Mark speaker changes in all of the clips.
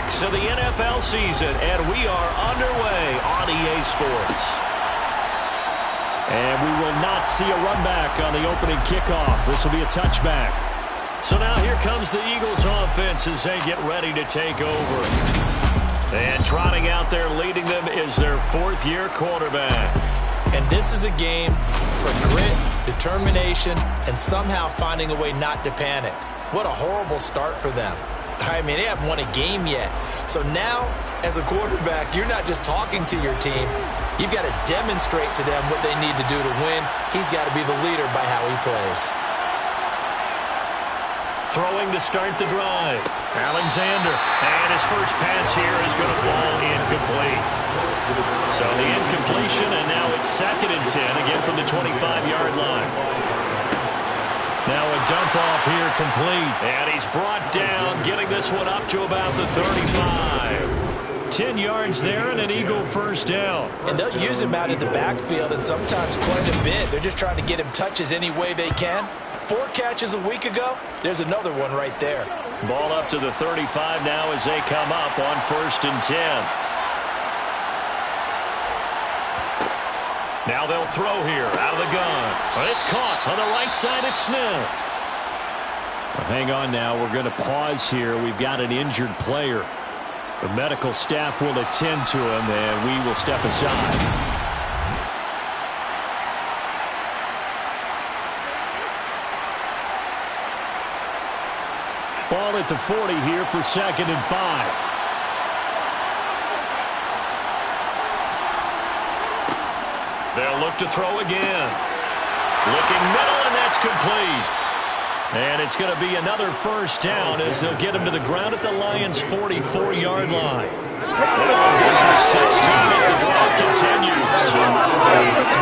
Speaker 1: weeks of the NFL season, and we are underway on EA Sports. And we will not see a run back on the opening kickoff. This will be a touchback. So now here comes the Eagles offense as they get ready to take over. And trotting out there leading them is their fourth-year quarterback.
Speaker 2: And this is a game for grit, determination, and somehow finding a way not to panic. What a horrible start for them. I mean, they haven't won a game yet. So now, as a quarterback, you're not just talking to your team. You've got to demonstrate to them what they need to do to win. He's got to be the leader by how he plays.
Speaker 1: Throwing to start the drive. Alexander. And his first pass here is going to fall incomplete. So the incompletion, and now it's 2nd and 10, again from the 25-yard line. Now a dump off here complete. And he's brought down, getting this one up to about the 35. 10 yards there and an Eagle first down.
Speaker 2: And they'll use him out in the backfield and sometimes quite a bit. They're just trying to get him touches any way they can. 4 catches a week ago. There's another one right there.
Speaker 1: Ball up to the 35 now as they come up on 1st and 10. Now they'll throw here out of the gun. But it's caught on the right side at Smith. Well, hang on now. We're going to pause here. We've got an injured player. The medical staff will attend to him, and we will step aside. Ball at the 40 here for 2nd and 5. They'll look to throw again. Looking middle, and that's complete. And it's going to be another first down as they'll get him to the ground at the Lions' 44-yard line. And 16 as the drive continues.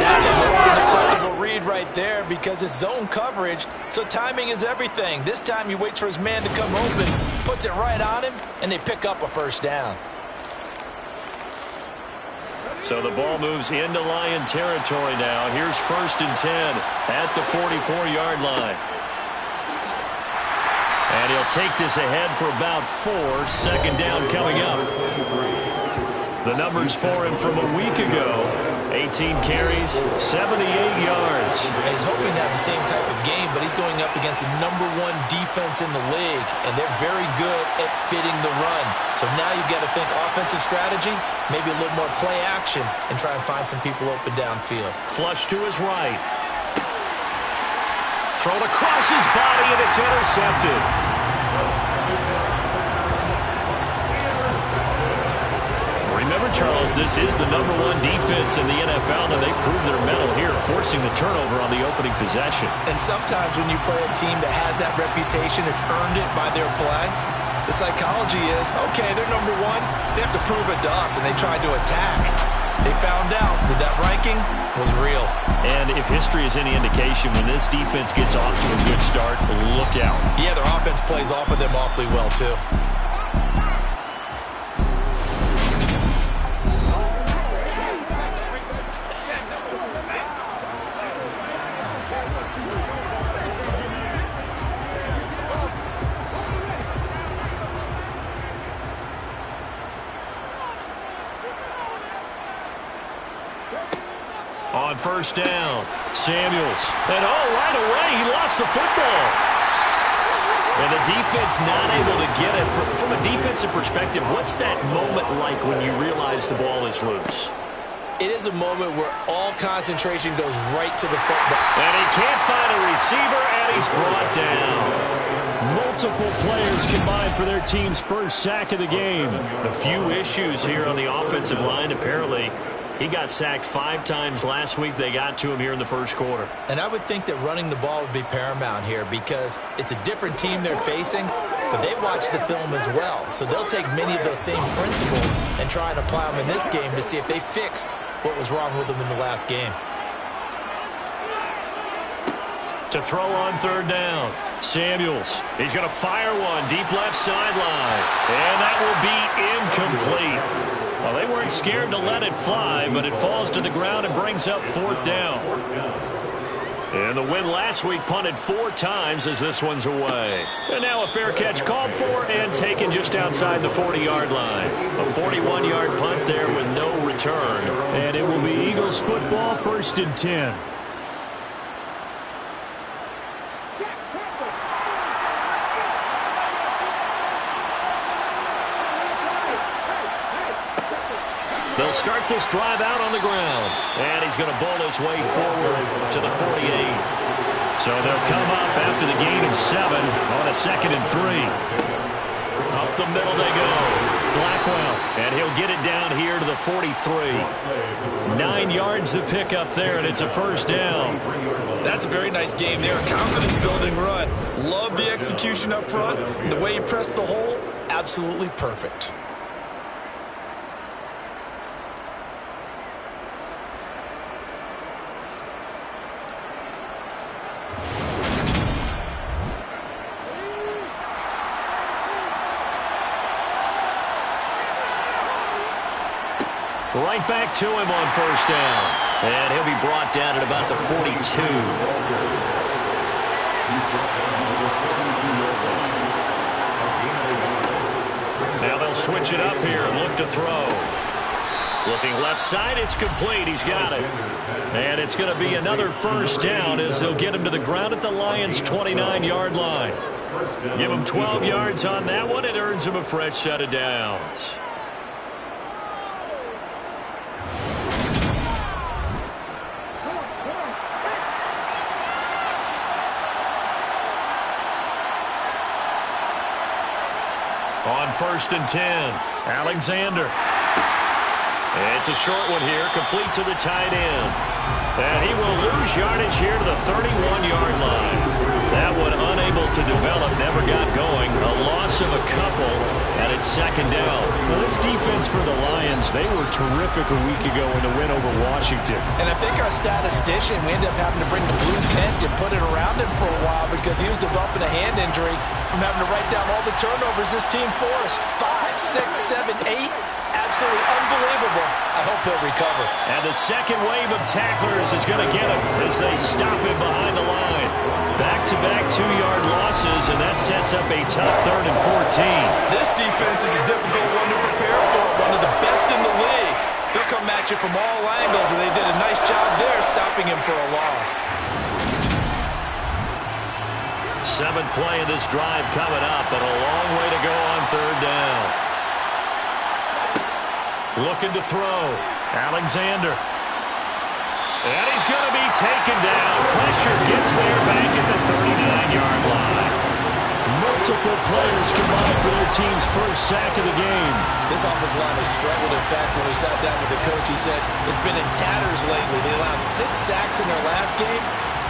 Speaker 2: That's an acceptable read right there because it's zone coverage, so timing is everything. This time he waits for his man to come open, puts it right on him, and they pick up a first down.
Speaker 1: So the ball moves into Lion territory now. Here's 1st and 10 at the 44-yard line. And he'll take this ahead for about 4. 2nd down coming up. The numbers for him from a week ago. 18 carries, 78 yards.
Speaker 2: He's hoping to have the same type of game, but he's going up against the #1 defense in the league, and they're very good at fitting the run. So now you've got to think offensive strategy, maybe a little more play action, and try and find some people open downfield.
Speaker 1: Flush to his right. Thrown across his body, and it's intercepted. Remember, Charles, this is the #1 defense in the NFL, and they proved their mettle here, forcing the turnover on the opening possession.
Speaker 2: And sometimes when you play a team that has that reputation, it's earned it by their play. The psychology is, okay, they're #1. They have to prove it to us, and they tried to attack. They found out that that ranking was real.
Speaker 1: And if history is any indication, when this defense gets off to a good start, look out.
Speaker 2: Yeah, their offense plays off of them awfully well, too.
Speaker 1: On 1st down, Samuels. And right away, he lost the football. And the defense not able to get it. From a defensive perspective, what's that moment like when you realize the ball is loose?
Speaker 2: It is a moment where all concentration goes right to the football.
Speaker 1: And he can't find a receiver, and he's brought down. Multiple players combined for their team's first sack of the game. A few issues here on the offensive line, apparently. He got sacked 5 times last week. They got to him here in the first quarter.
Speaker 2: And I would think that running the ball would be paramount here because it's a different team they're facing, but they watch the film as well. So they'll take many of those same principles and try and apply them in this game to see if they fixed what was wrong with them in the last game.
Speaker 1: To throw on 3rd down, Samuels. He's going to fire one deep left sideline. And that will be incomplete. Well, they weren't scared to let it fly, but it falls to the ground and brings up 4th down. And the win last week punted 4 times as this one's away. And now a fair catch called for and taken just outside the 40-yard line. A 41-yard punt there with no return.
Speaker 3: And it will be Eagles football, 1st and 10.
Speaker 1: They'll start this drive out on the ground. And he's going to bowl his way forward to the 48. So they'll come up after the gain of 7 on a 2nd and 3. Up the middle they go. Blackwell. And he'll get it down here to the 43. 9 yards to pick up there, and it's a 1st down.
Speaker 2: That's a very nice game there. Confidence-building run. Love the execution up front. And the way he pressed the hole, absolutely perfect.
Speaker 1: Right back to him on 1st down. And he'll be brought down at about the 42. Now they'll switch it up here and look to throw. Looking left side, it's complete. He's got it. And it's going to be another 1st down as they'll get him to the ground at the Lions' 29-yard line. Give him 12 yards on that one. It earns him a fresh set of downs. On 1st and 10, Alexander. It's a short one here, complete to the tight end. And he will lose yardage here to the 31-yard line. That one unable to develop, never got going. A loss of a couple, and it's 2nd down.
Speaker 3: Well, this defense for the Lions, they were terrific a week ago in the win over Washington.
Speaker 2: And I think our statistician, we ended up having to bring the blue tent and put it around him for a while because he was developing a hand injury from having to write down all the turnovers this team forced. 5, 6, 7, 8. Absolutely unbelievable. I hope he'll recover.
Speaker 1: And the second wave of tacklers is going to get him as they stop him behind the line. Back-to-back 2-yard losses, and that sets up a tough 3rd and 14.
Speaker 2: This defense is a difficult one to prepare for. One of the best in the league. They'll come at you from all angles, and they did a nice job there stopping him for a loss.
Speaker 1: 7th play of this drive coming up, but a long way to go on 3rd down. Looking to throw. Alexander. And he's going to be taken down. Pressure gets there back at the 39-yard line.
Speaker 3: Multiple players combined for their team's 1st sack of the game.
Speaker 2: This offensive line has struggled. In fact, when we sat down with the coach, he said it's been in tatters lately. They allowed 6 sacks in their last game.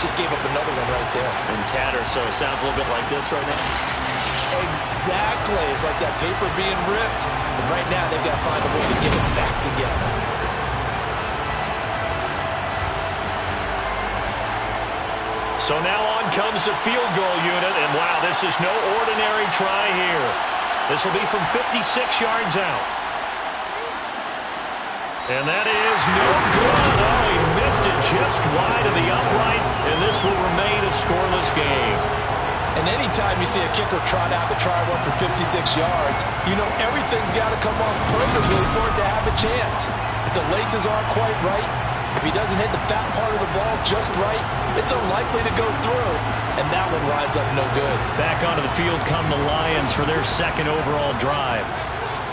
Speaker 2: Just gave up another one right there.
Speaker 1: In tatters, so it sounds a little bit like this right now.
Speaker 2: Exactly. It's like that paper being ripped. And right now, they've got to find a way to get it back together.
Speaker 1: So now on comes the field goal unit. And, wow, this is no ordinary try here. This will be from 56 yards out. And that is no good. Oh, he missed it just wide of the upright. And this will remain a scoreless game.
Speaker 2: And anytime you see a kicker trot out to try one for 56 yards, you know everything's got to come off perfectly for it to have a chance. If the laces aren't quite right, if he doesn't hit the fat part of the ball just right, it's unlikely to go through. And that one winds up no good.
Speaker 1: Back onto the field come the Lions for their 2nd overall drive.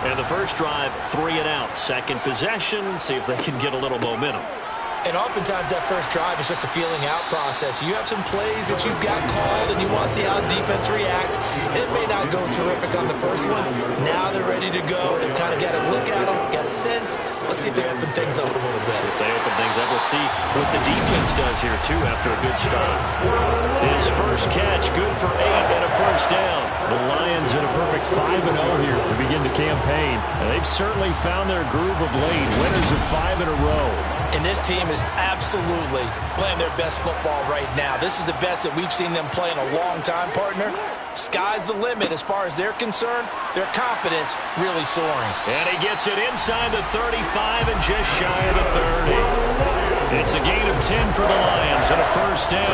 Speaker 1: And the first drive, 3 and out. 2nd possession, see if they can get a little momentum.
Speaker 2: And oftentimes that first drive is just a feeling out process. You have some plays that you've got called and you want to see how defense reacts. It may not go terrific on the first one. Now they're ready to go. They've kind of got a look at them, got a sense. Let's see if they open things up a little bit.
Speaker 1: If they open things up, let's see what the defense does here, too, after a good start. His first catch, good for 8 and a 1st down.
Speaker 3: The Lions in a perfect 5-0 here to begin the campaign. And they've certainly found their groove of late, winners of 5 in a row.
Speaker 2: And this team is absolutely playing their best football right now. This is the best that we've seen them play in a long time, partner. Sky's the limit as far as they're concerned. Their confidence really soaring.
Speaker 1: And he gets it inside the 35 and just shy of the 30. It's a gain of 10 for the Lions and a first down.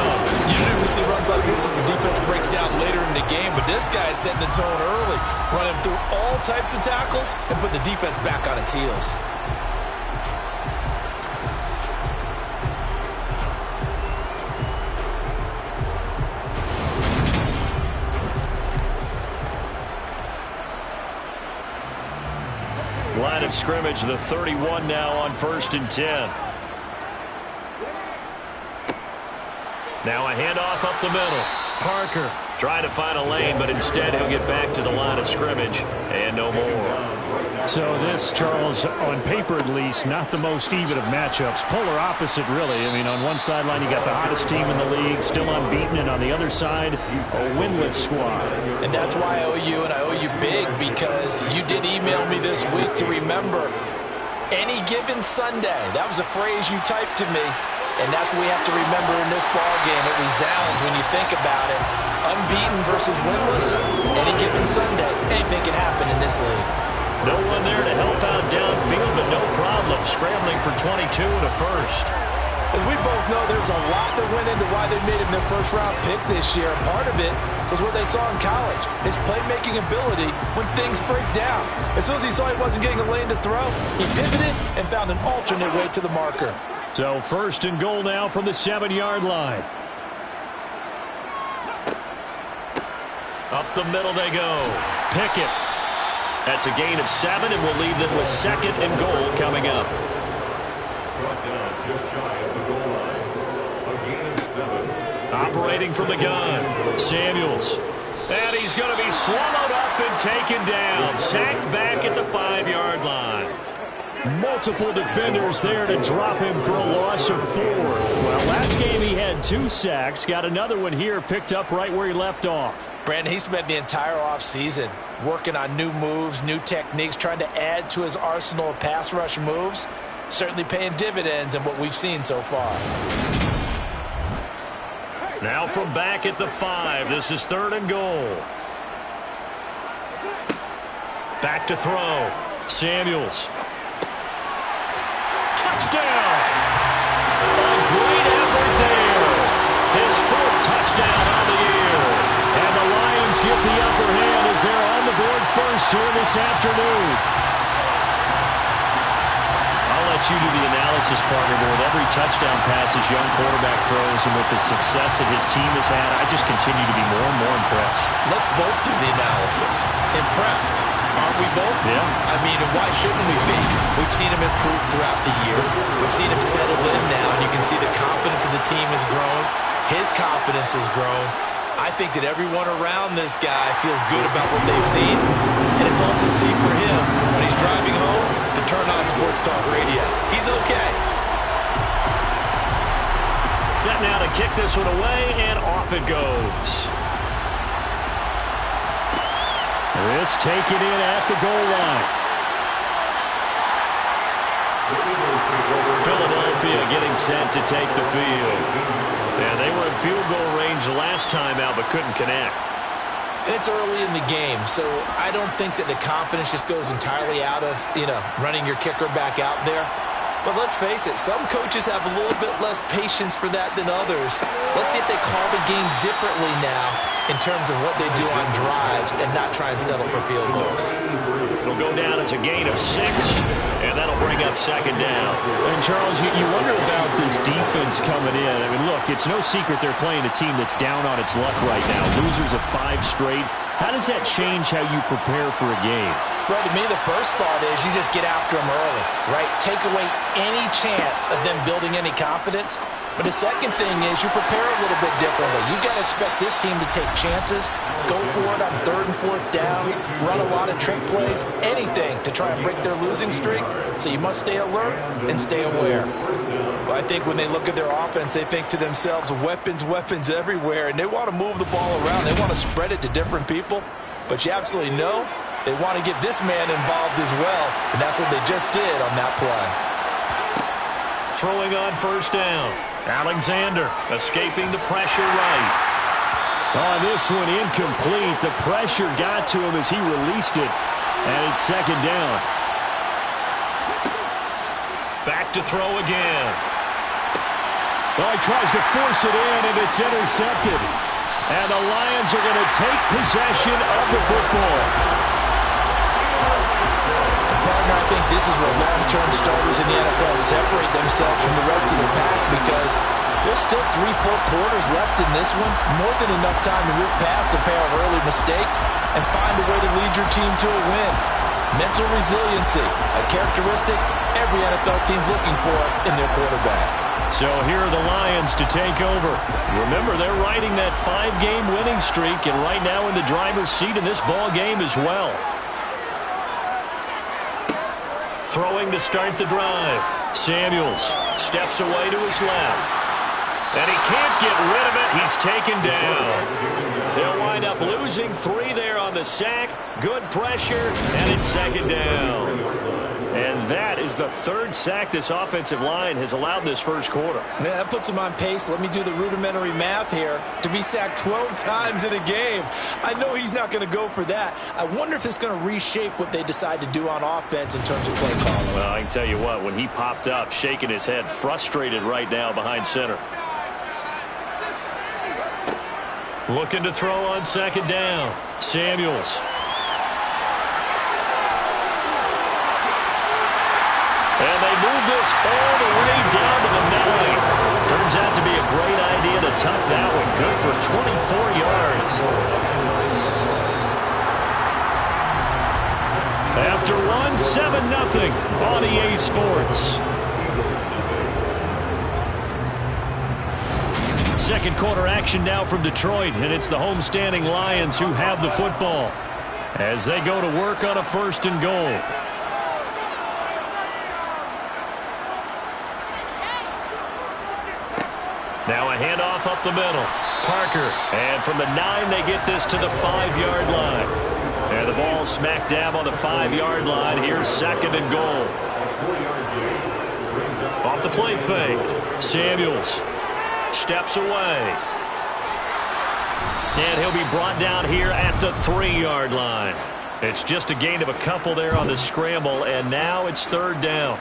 Speaker 2: Usually we see runs like this as the defense breaks down later in the game, but this guy's setting the tone early, running through all types of tackles and putting the defense back on its heels.
Speaker 1: Line of scrimmage, the 31 now on 1st and 10. Now a handoff up the middle. Parker trying to find a lane, but instead he'll get back to the line of scrimmage and no more.
Speaker 3: So this, Charles, on paper at least, not the most even of matchups. Polar opposite, really. I mean, on one sideline you got the hottest team in the league, still unbeaten, and on the other side, a winless squad.
Speaker 2: And that's why I owe you, and I owe you big, because you did email me this week to remember any given Sunday. That was a phrase you typed to me, and that's what we have to remember in this ball game. It resounds when you think about it. Unbeaten versus winless, any given Sunday, anything can happen in this league.
Speaker 1: No one there to help out downfield, but no problem scrambling for 22 and a first.
Speaker 2: As we both know, there's a lot that went into why they made him their first-round pick this year. Part of it was what they saw in college, his playmaking ability when things break down. As soon as he saw he wasn't getting a lane to throw, he pivoted and found an alternate way to the marker.
Speaker 3: So 1st and goal now from the 7-yard line.
Speaker 1: Up the middle they go. Pickett. That's a gain of 7, and we'll leave them with 2nd and goal coming up. Operating from the gun, Samuels. And he's going to be swallowed up and taken down. Sacked back at the 5-yard line.
Speaker 3: Multiple defenders there to drop him for a loss of 4. Well, last game he had 2 sacks. Got another one here picked up right where he left off.
Speaker 2: Brandon, he spent the entire offseason working on new moves, new techniques, trying to add to his arsenal of pass rush moves. Certainly paying dividends in what we've seen so far.
Speaker 1: Now from back at the 5, this is 3rd and goal. Back to throw. Samuels. Touchdown! A great effort there. His 4th touchdown on the year.
Speaker 3: And the Lions get the upper hand as they're on the board first here this afternoon.
Speaker 1: I'll let you do the analysis, partner, but with every touchdown pass his young quarterback throws and with the success that his team has had, I just continue to be more and more impressed.
Speaker 2: Let's both do the analysis. Impressed. Aren't we both?
Speaker 1: Yeah.
Speaker 2: I mean, and why shouldn't we be? We've seen him improve throughout the year. We've seen him settle in now, and you can see the confidence of the team has grown. His confidence has grown. I think that everyone around this guy feels good about what they've seen. And it's also seen for him when he's driving home to turn on Sports Talk Radio. He's okay.
Speaker 1: Set now to kick this one away, and off it goes.
Speaker 3: This taken in at the goal line.
Speaker 1: Philadelphia getting set to take the field. And they were in field goal range last time out, but couldn't connect.
Speaker 2: And it's early in the game, so I don't think that the confidence just goes entirely out of, running your kicker back out there. But let's face it, some coaches have a little bit less patience for that than others. Let's see if they call the game differently now in terms of what they do on drives and not try and settle for field goals.
Speaker 1: It'll go down as a gain of 6, and that'll bring up 2nd down.
Speaker 3: And, Charles, you wonder about this defense coming in. I mean, look, it's no secret they're playing a team that's down on its luck right now. Losers of 5 straight. How does that change how you prepare for a game?
Speaker 2: Well, to me, the first thought is you just get after them early, right? Take away any chance of them building any confidence. But the second thing is you prepare a little bit differently. You got to expect this team to take chances, go for it on 3rd and 4th downs, run a lot of trick plays, anything to try and break their losing streak. So you must stay alert and stay aware. Well, I think when they look at their offense, they think to themselves, weapons, weapons everywhere, and they want to move the ball around. They want to spread it to different people. But you absolutely know they want to get this man involved as well, and that's what they just did on that play.
Speaker 1: Throwing on 1st down. Alexander escaping the pressure right.
Speaker 3: On this one, incomplete. The pressure got to him as he released it, and it's 2nd down.
Speaker 1: Back to throw again.
Speaker 3: Oh, he tries to force it in, and it's intercepted. And the Lions are going to take possession of the football.
Speaker 2: Partner, I think this is where long-term starters in the NFL separate themselves from the rest of the pack, because there's still 3-4 quarters left in this one. More than enough time to move past a pair of early mistakes and find a way to lead your team to a win. Mental resiliency, a characteristic every NFL team's looking for in their quarterback.
Speaker 3: So here are the Lions to take over. Remember, they're riding that 5-game winning streak, and right now in the driver's seat in this ball game as well. Throwing to start the drive. Samuels steps away to his left. And he can't get rid of it. He's taken down. They'll wind up losing 3 there on the sack. Good pressure, and it's second down. And that is the 3rd sack this offensive line has allowed this first quarter.
Speaker 2: Man, that puts him on pace. Let me do the rudimentary math here. To be sacked 12 times in a game. I know he's not going to go for that. I wonder if it's going to reshape what they decide to do on offense in terms of play calling.
Speaker 3: Well, I can tell you what, when he popped up, shaking his head, frustrated right now behind center. Looking to throw on second down. Samuels. And they move this all the way down to the 9. Turns out to be a great idea to tuck that one. Good for 24 yards. After one, 7-0 on EA Sports. Second quarter action now from Detroit, and it's the homestanding Lions who have the football as they go to work on a 1st and goal. Now a handoff up the middle. Parker. And from the 9, they get this to the 5-yard line. And the ball smack dab on the 5-yard line. Here's 2nd and goal. Off the play fake. Samuels steps away. And he'll be brought down here at the 3-yard line. It's just a gain of a couple there on the scramble, and now it's 3rd down.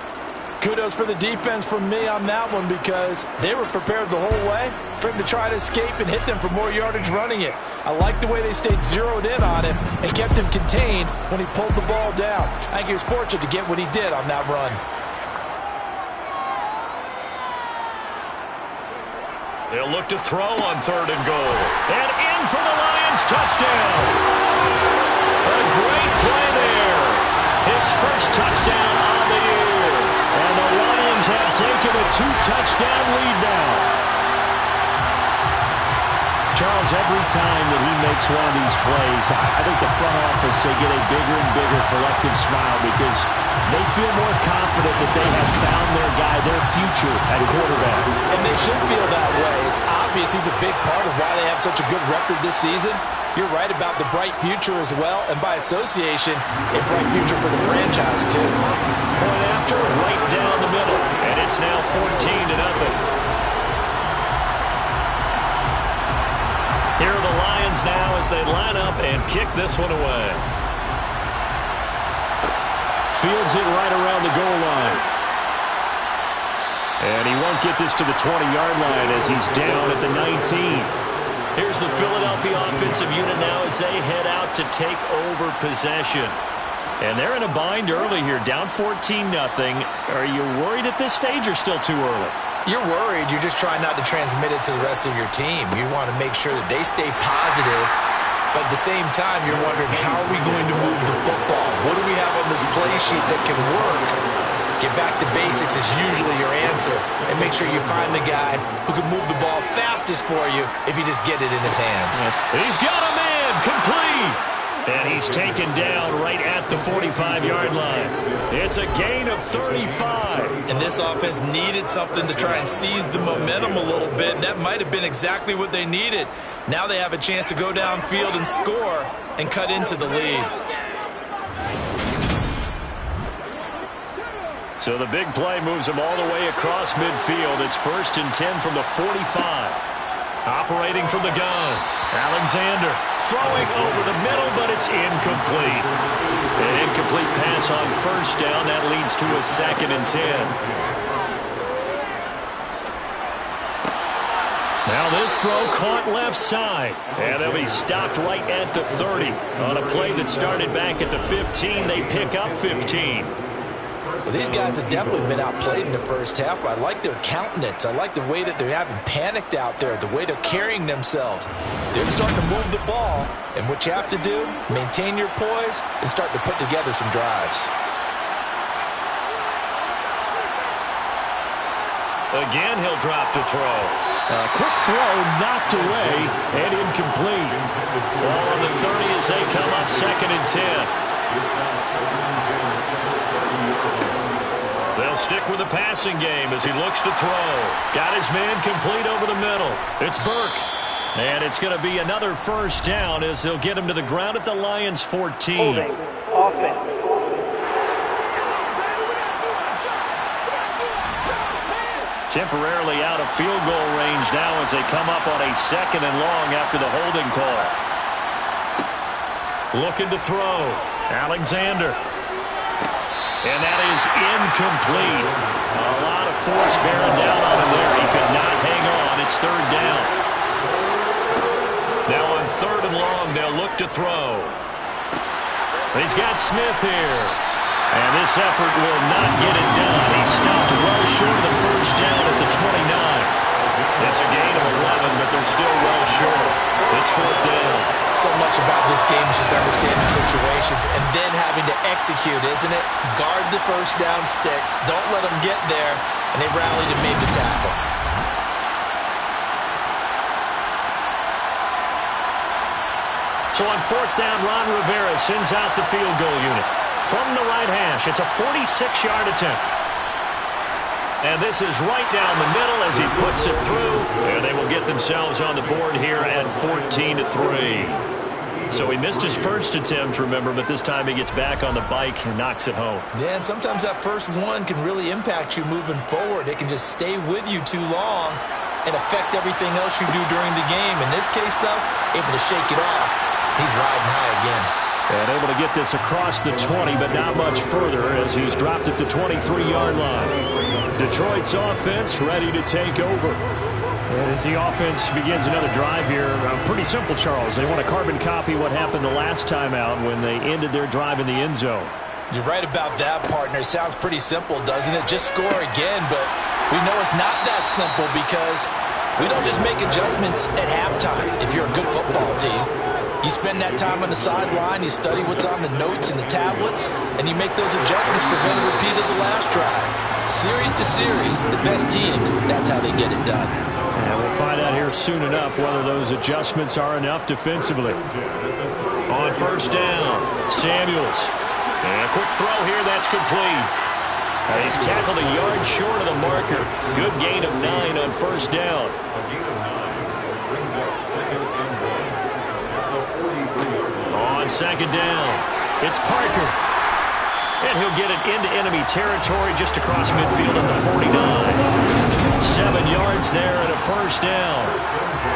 Speaker 2: Kudos for the defense from me on that one, because they were prepared the whole way for him to try to escape and hit them for more yardage running it. I like the way they stayed zeroed in on him and kept him contained when he pulled the ball down. I think he was fortunate to get what he did on that run.
Speaker 3: They'll look to throw on 3rd and goal. And in for the Lions, touchdown. A great play there. His first touchdown on the year. And the Lions have taken a 2-touchdown lead now. Charles, every time that he makes one of these plays, I think the front office, they get a bigger and bigger collective smile because they feel more confident that they have found their guy, their future at quarterback.
Speaker 2: And they should feel that way. It's obvious he's a big part of why they have such a good record this season. You're right about the bright future as well, and by association, a bright future for the franchise too.
Speaker 3: Point after, right down the middle, and it's now 14-0. Here are the Lions now as they line up and kick this one away. Fields it right around the goal line. And he won't get this to the 20-yard line as he's down at the 19. Here's the Philadelphia offensive unit now as they head out to take over possession. And they're in a bind early here, down 14-0. Are you worried at this stage or still too early?
Speaker 2: You're worried. You're just trying not to transmit it to the rest of your team. You want to make sure that they stay positive, but at the same time, you're wondering, how are we going to move the football? What do we have on this play sheet that can work? Get back to basics is usually your answer, and make sure you find the guy who can move the ball fastest for you if you just get it in his hands.
Speaker 3: He's got a man, complete. And he's taken down right at the 45-yard line. It's a gain of 35.
Speaker 2: And this offense needed something to try and seize the momentum a little bit. And that might have been exactly what they needed. Now they have a chance to go downfield and score and cut into the lead.
Speaker 3: So the big play moves him all the way across midfield. It's 1st and 10 from the 45. Operating from the gun. Alexander throwing over the middle, but it's incomplete. An incomplete pass on 1st down. That leads to a 2nd and 10.
Speaker 1: Now this throw caught left side. And they'll be stopped right at the 30. On a play that started back at the 15, they pick up 15.
Speaker 2: Well, these guys have definitely been outplayed in the first half. I like their countenance. I like the way that they're having panicked out there, the way they're carrying themselves. They're starting to move the ball. And what you have to do, maintain your poise and start to put together some drives.
Speaker 1: Again, he'll drop to throw. A quick throw knocked away and incomplete. Ball on the 30 as they come up 2nd and 10. They'll stick with the passing game as he looks to throw. Got his man complete over the middle. It's Burke. And it's going to be another first down as they'll get him to the ground at the Lions' 14.
Speaker 4: Holding. Offense.
Speaker 1: Temporarily out of field goal range now as they come up on a 2nd and long after the holding call. Looking to throw. Alexander. And that is incomplete. A lot of force bearing down on him there. He could not hang on. It's 3rd down. Now on 3rd and long, they'll look to throw. He's got Smith here. And this effort will not get it done. He stopped well short of the first down at the 29. It's a gain of 11, but they're still well short. It's 4th down.
Speaker 2: So much about this game is just understanding situations and then having to execute, isn't it? Guard the first down sticks. Don't let them get there. And they rallied and made the tackle.
Speaker 1: So on 4th down, Ron Rivera sends out the field goal unit. From the right hash, it's a 46-yard attempt. And this is right down the middle as he puts it through. And they will get themselves on the board here at 14-3. So he missed his first attempt, remember, but this time he gets back on the bike and knocks it home.
Speaker 2: Yeah, and sometimes that first one can really impact you moving forward. It can just stay with you too long and affect everything else you do during the game. In this case, though, able to shake it off. He's riding high again.
Speaker 1: And able to get this across the 20, but not much further as he's dropped at the 23-yard line. Detroit's offense ready to take over.
Speaker 3: And as the offense begins another drive here, pretty simple, Charles. They want to carbon copy what happened the last time out when they ended their drive in the end zone.
Speaker 2: You're right about that, partner. Sounds pretty simple, doesn't it? Just score again, but we know it's not that simple because we don't just make adjustments at halftime if you're a good football team. You spend that time on the sideline, you study what's on the notes and the tablets, and you make those adjustments to prevent a repeat of the last drive. Series to series, the best teams, that's how they get it done.
Speaker 3: And we'll find out here soon enough whether those adjustments are enough defensively.
Speaker 1: On 1st down, Samuels. And a quick throw here, that's complete. He's tackled a yard short of the marker. Good gain of 9 on 1st down. On 2nd down, it's Parker. And he'll get it into enemy territory just across midfield at the 49. 7 yards there and a 1st down.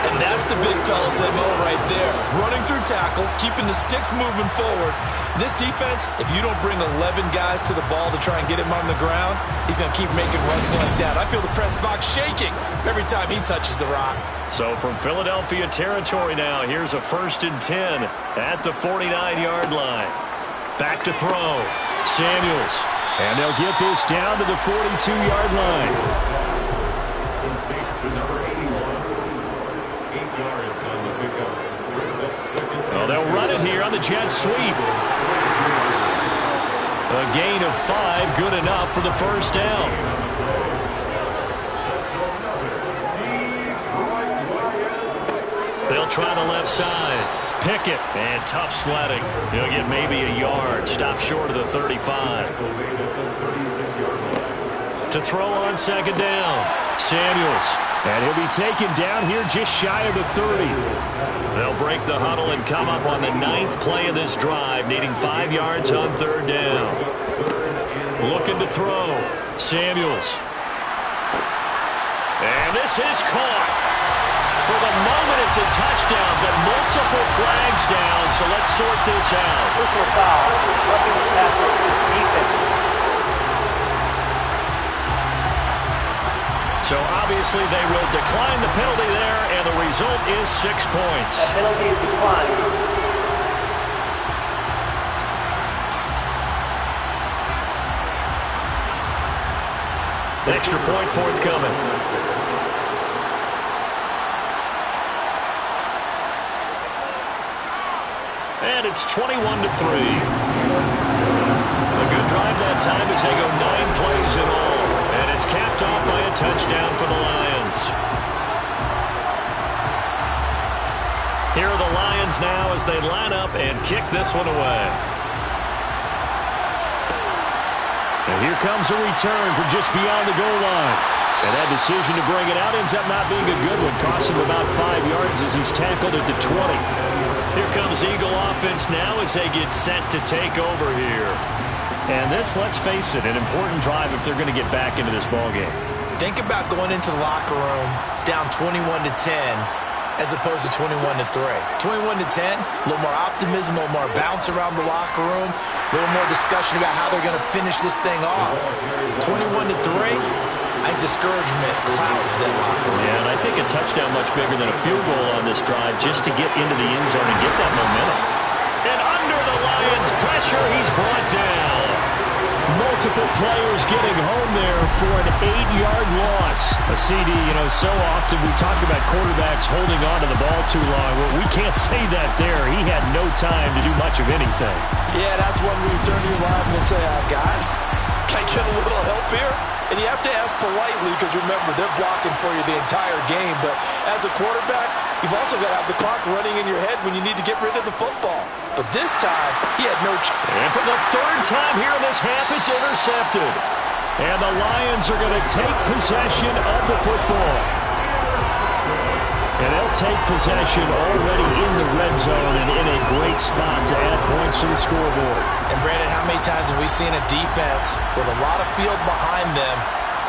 Speaker 2: And that's the big fella's MO right there. Running through tackles, keeping the sticks moving forward. This defense, if you don't bring 11 guys to the ball to try and get him on the ground, he's going to keep making runs like that. I feel the press box shaking every time he touches the rock.
Speaker 1: So from Philadelphia territory now, here's a 1st and 10 at the 49-yard line. Back to throw. Samuels.
Speaker 3: And they'll get this down to the 42-yard line.
Speaker 1: Oh, they'll run it here on the jet sweep. A gain of 5, good enough for the 1st down. They'll try the left side. Pickett, and tough sledding. He'll get maybe a yard. Stop short of the 35. To throw on 2nd down. Samuels.
Speaker 3: And he'll be taken down here just shy of the 30.
Speaker 1: They'll break the huddle and come up on the 9th play of this drive, needing 5 yards on 3rd down. Looking to throw. Samuels. And this is caught. For the moment, it's a touchdown, but multiple flags down, so let's sort this out.
Speaker 4: Personal foul. Roughing the passer. Defense.
Speaker 1: So obviously they will decline the penalty there, and the result is 6 points.
Speaker 4: That penalty is declined.
Speaker 1: Extra point forthcoming. And it's 21-3. A good drive that time as they go 9 plays in all. And it's capped off by a touchdown for the Lions. Here are the Lions now as they line up and kick this one away. And here comes a return from just beyond the goal line. And that decision to bring it out ends up not being a good one. Costs him about 5 yards as he's tackled at the 20. Here comes Eagle offense now as they get set to take over here. And this, let's face it, an important drive if they're going to get back into this ballgame.
Speaker 2: Think about going into the locker room down 21-10 as opposed to 21-3. 21-10, a little more optimism, a little more bounce around the locker room, a little more discussion about how they're going to finish this thing off. 21-3, I think discouragement clouds that locker room.
Speaker 1: Yeah, and I think a touchdown much bigger than a field goal on this drive just to get into the end zone and get that momentum. And under the Lions' pressure, he's brought down. Multiple players getting home there for an 8-yard loss. A CD, so often we talk about quarterbacks holding on to the ball too long. Well, we can't say that there. He had no time to do much of anything.
Speaker 2: Yeah, that's when we turn to your line and say, guys, can I get a little help here? And you have to ask politely because, remember, they're blocking for you the entire game. But as a quarterback, you've also got to have the clock running in your head when you need to get rid of the football. But this time, he had no chance.
Speaker 1: And for the third time here in this half, it's intercepted. And the Lions are going to take possession of the football. And they'll take possession already in the red zone and in a great spot to add points to the scoreboard.
Speaker 2: And, Brandon, how many times have we seen a defense with a lot of field behind them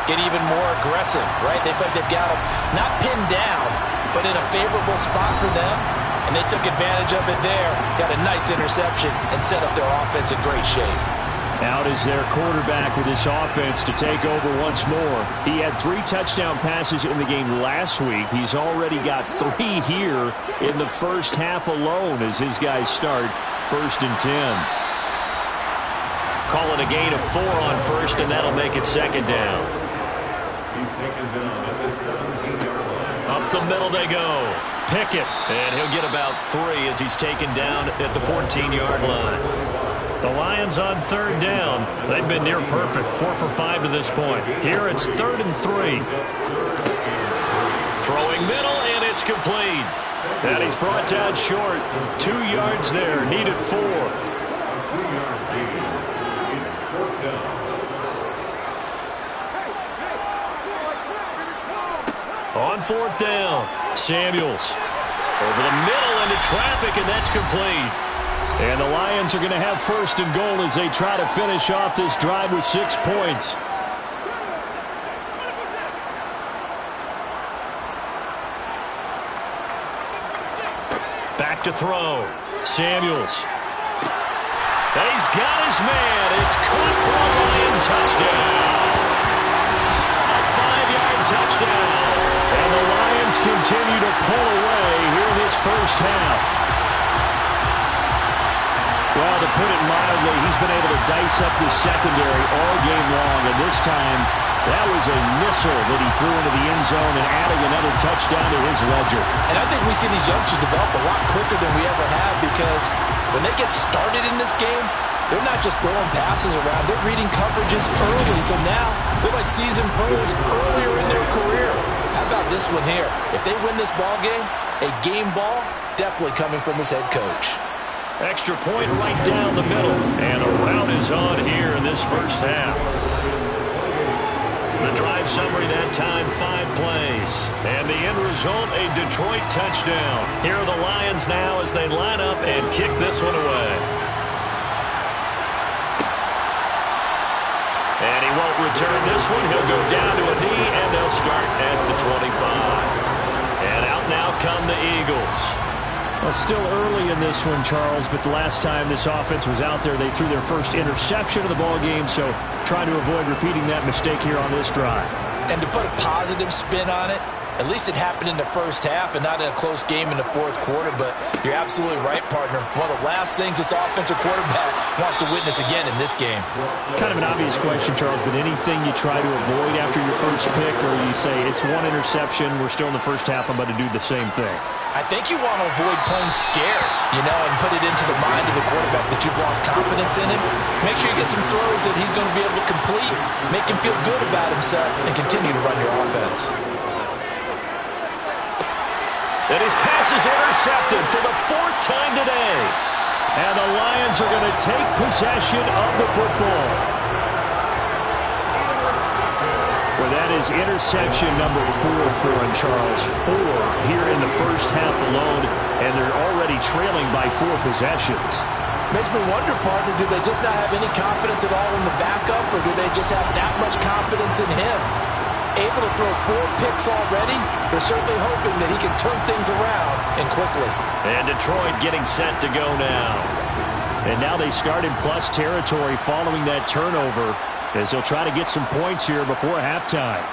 Speaker 2: get even more aggressive, right? They feel like they've got them not pinned down, but in a favorable spot for them. And they took advantage of it there, got a nice interception, and set up their offense in great shape.
Speaker 1: Out is their quarterback with this offense to take over once more. He had 3 touchdown passes in the game last week. He's already got 3 here in the first half alone as his guys start 1st and 10. Call it a gain of 4 on first, and that'll make it 2nd down.
Speaker 5: He's taken down at the 17-yard line.
Speaker 1: Up the middle they go. Pickett, and he'll get about 3 as he's taken down at the 14-yard line. The Lions on 3rd down. They've been near perfect, 4 for 5 to this point. Here it's 3rd and 3. Throwing middle, and it's complete. And he's brought down short. 2 yards there, needed 4.
Speaker 5: 2-yard gain. It's 4th down.
Speaker 1: On 4th down, Samuels. Over the middle into traffic, and that's complete. And the Lions are going to have 1st and goal as they try to finish off this drive with 6 points. Back to throw. Samuels. And he's got his man. It's caught for a Lion touchdown. A 5-yard touchdown. And the Lions continue to pull away here in this first half. Well, to put it mildly, he's been able to dice up the secondary all game long, and this time that was a missile that he threw into the end zone and adding another touchdown to his ledger.
Speaker 2: And I think we see these youngsters develop a lot quicker than we ever have because when they get started in this game, they're not just throwing passes around, they're reading coverages early, so now they're like seasoned pros earlier in their career. How about this one here? If they win this ball game, a game ball definitely coming from his head coach.
Speaker 1: Extra point right down the middle. And a rout is on here in this first half. The drive summary that time, 5 plays. And the end result, a Detroit touchdown. Here are the Lions now as they line up and kick this one away. And he won't return this one. He'll go down to a knee, and they'll start at the 25. And out now come the Eagles. Well, still early in this one, Charles, but the last time this offense was out there, they threw their first interception of the ball game, so trying to avoid repeating that mistake here on this drive.
Speaker 2: And to put a positive spin on it, at least it happened in the first half and not in a close game in the fourth quarter. But you're absolutely right, partner. One of the last things this offensive quarterback wants to witness again in this game.
Speaker 3: Kind of an obvious question, Charles, but anything you try to avoid after your first pick, or you say it's one interception, we're still in the first half, I'm about to do the same thing?
Speaker 2: I think you want to avoid playing scared, and put it into the mind of the quarterback that you've lost confidence in him. Make sure you get some throws that he's going to be able to complete, make him feel good about himself, and continue to run your offense.
Speaker 1: And his pass is intercepted for the fourth time today. And the Lions are going to take possession of the football. Well, that is interception number 4 for him, Charles. 4 here in the first half alone, and they're already trailing by 4 possessions.
Speaker 2: Makes me wonder, partner, do they just not have any confidence at all in the backup, or do they just have that much confidence in him? Able to throw 4 picks already, they're certainly hoping that he can turn things around and quickly.
Speaker 1: And Detroit getting set to go now.
Speaker 3: And now they start in plus territory following that turnover, as they'll try to get some points here before halftime.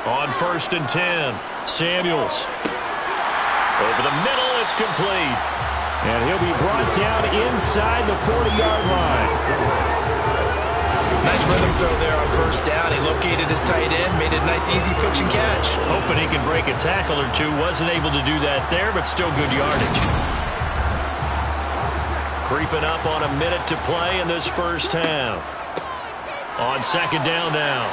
Speaker 1: On 1st and 10, Samuels. Over the middle, it's complete.
Speaker 3: And he'll be brought down inside the 40-yard line.
Speaker 2: Nice rhythm throw there on 1st down. He located his tight end, made a nice easy pitch and catch.
Speaker 1: Hoping he can break a tackle or two. Wasn't able to do that there, but still good yardage. Creeping up on a minute to play in this first half. On 2nd down now,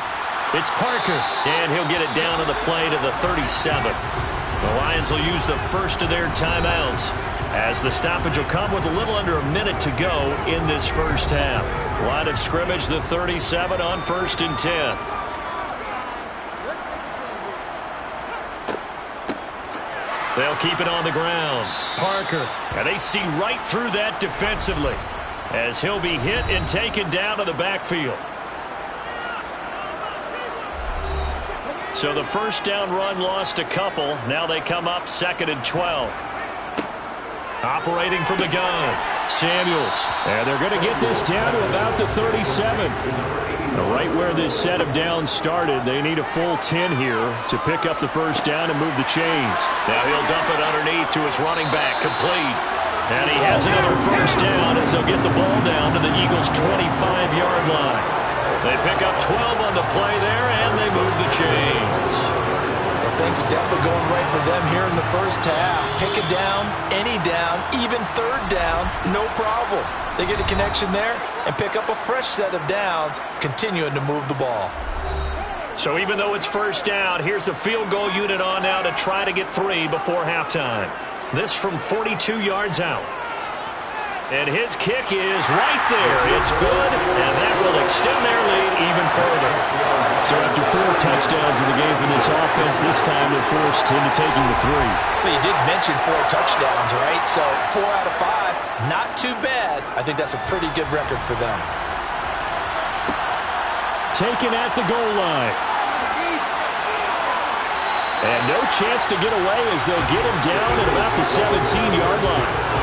Speaker 1: it's Parker. And he'll get it down to the play to the 37. The Lions will use the first of their timeouts, as the stoppage will come with a little under a minute to go in this first half. Line of scrimmage, the 37 on 1st and 10. They'll keep it on the ground. Parker, and they see right through that defensively, as he'll be hit and taken down to the backfield. So the first down run lost a couple. Now they come up 2nd and 12. Operating from the gun, Samuels.
Speaker 3: And they're going to get this down to about the 37. Right where this set of downs started, they need a full 10 here to pick up the first down and move the chains.
Speaker 1: Now he'll dump it underneath to his running back, complete. And he has another first down as they'll get the ball down to the Eagles' 25-yard line. They pick up 12 on the play there, and they move the chains.
Speaker 2: Well, things are definitely going right for them here in the first half. Pick a down, any down, even 3rd down, no problem. They get a connection there and pick up a fresh set of downs, continuing to move the ball.
Speaker 1: So even though it's first down, here's the field goal unit on now to try to get 3 before halftime. This from 42 yards out. And his kick is right there. It's good, and that will extend their lead even further.
Speaker 3: So after 4 touchdowns in the game for this offense, this time they're forced into taking the 3.
Speaker 2: But you did mention 4 touchdowns, right? So 4 out of 5, not too bad. I think that's a pretty good record for them.
Speaker 3: Taken at the goal line. And no chance to get away as they'll get him down at about the 17-yard line.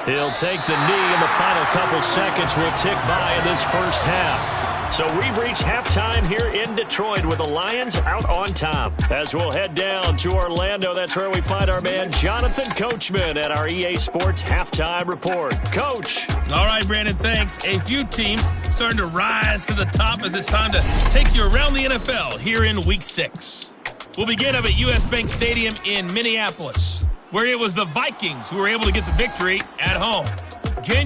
Speaker 1: He'll take the knee, and the final couple seconds will tick by in this first half. So we've reached halftime here in Detroit with the Lions out on top. As we'll head down to Orlando, that's where we find our man Jonathan Coachman at our EA Sports Halftime Report. Coach.
Speaker 6: All right, Brandon, thanks. A few teams starting to rise to the top as it's time to take you around the NFL here in Week 6. We'll begin up at U.S. Bank Stadium in Minneapolis, where it was the Vikings who were able to get the victory at home.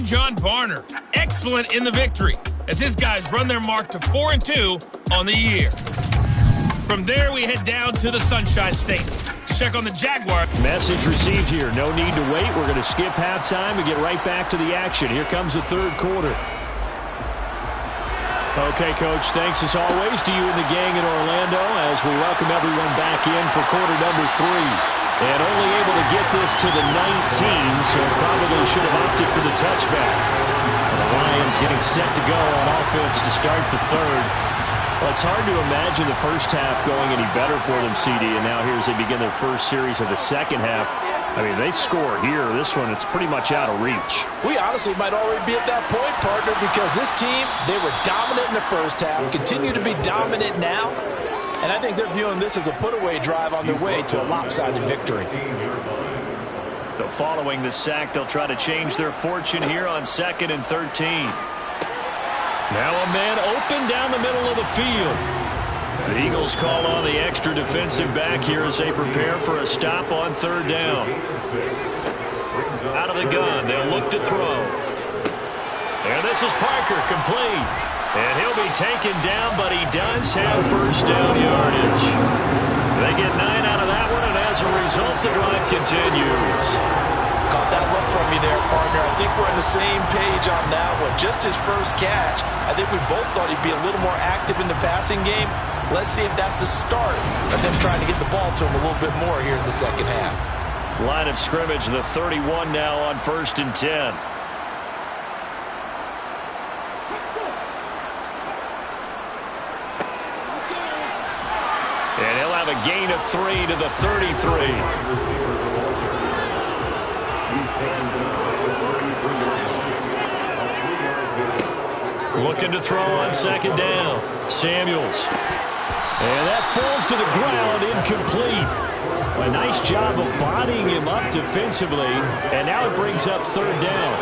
Speaker 6: John Barner, excellent in the victory, as his guys run their mark to 4-2 on the year. From there, we head down to the Sunshine State to check on the Jaguars.
Speaker 3: Message received here. No need to wait. We're going to skip halftime and get right back to the action. Here comes the 3rd quarter. Okay, Coach, thanks as always to you and the gang in Orlando as we welcome everyone back in for quarter number 3. And only able to get this to the 19, so probably should have opted for the touchback. The Lions getting set to go on offense to start the 3rd. Well, it's hard to imagine the first half going any better for them, CD, and now here as they begin their first series of the second half. I mean, they score here. This one, it's pretty much out of reach.
Speaker 2: We honestly might already be at that point, partner, because this team, they were dominant in the first half, continue to be dominant now, and I think they're viewing this as a put-away drive on their way to a lopsided victory.
Speaker 3: So following the sack, they'll try to change their fortune here on 2nd and 13. Now a man open down the middle of the field. The Eagles call on the extra defensive back here as they prepare for a stop on 3rd down. Out of the gun, they'll look to throw. And this is Parker, complete. And he'll be taken down, but he does have first down yardage. They get 9 out of that one, and as a result, the drive continues.
Speaker 2: Caught that look from me there, partner. I think we're on the same page on that one. Just his first catch, I think we both thought he'd be a little more active in the passing game. Let's see if that's the start of them trying to get the ball to him a little bit more here in the second half.
Speaker 3: Line of scrimmage, the 31 now on 1st and 10. And he'll have a gain of 3 to the 33. Looking to throw on 2nd down. Samuels. And that falls to the ground, incomplete. A nice job of bodying him up defensively. And now it brings up 3rd down.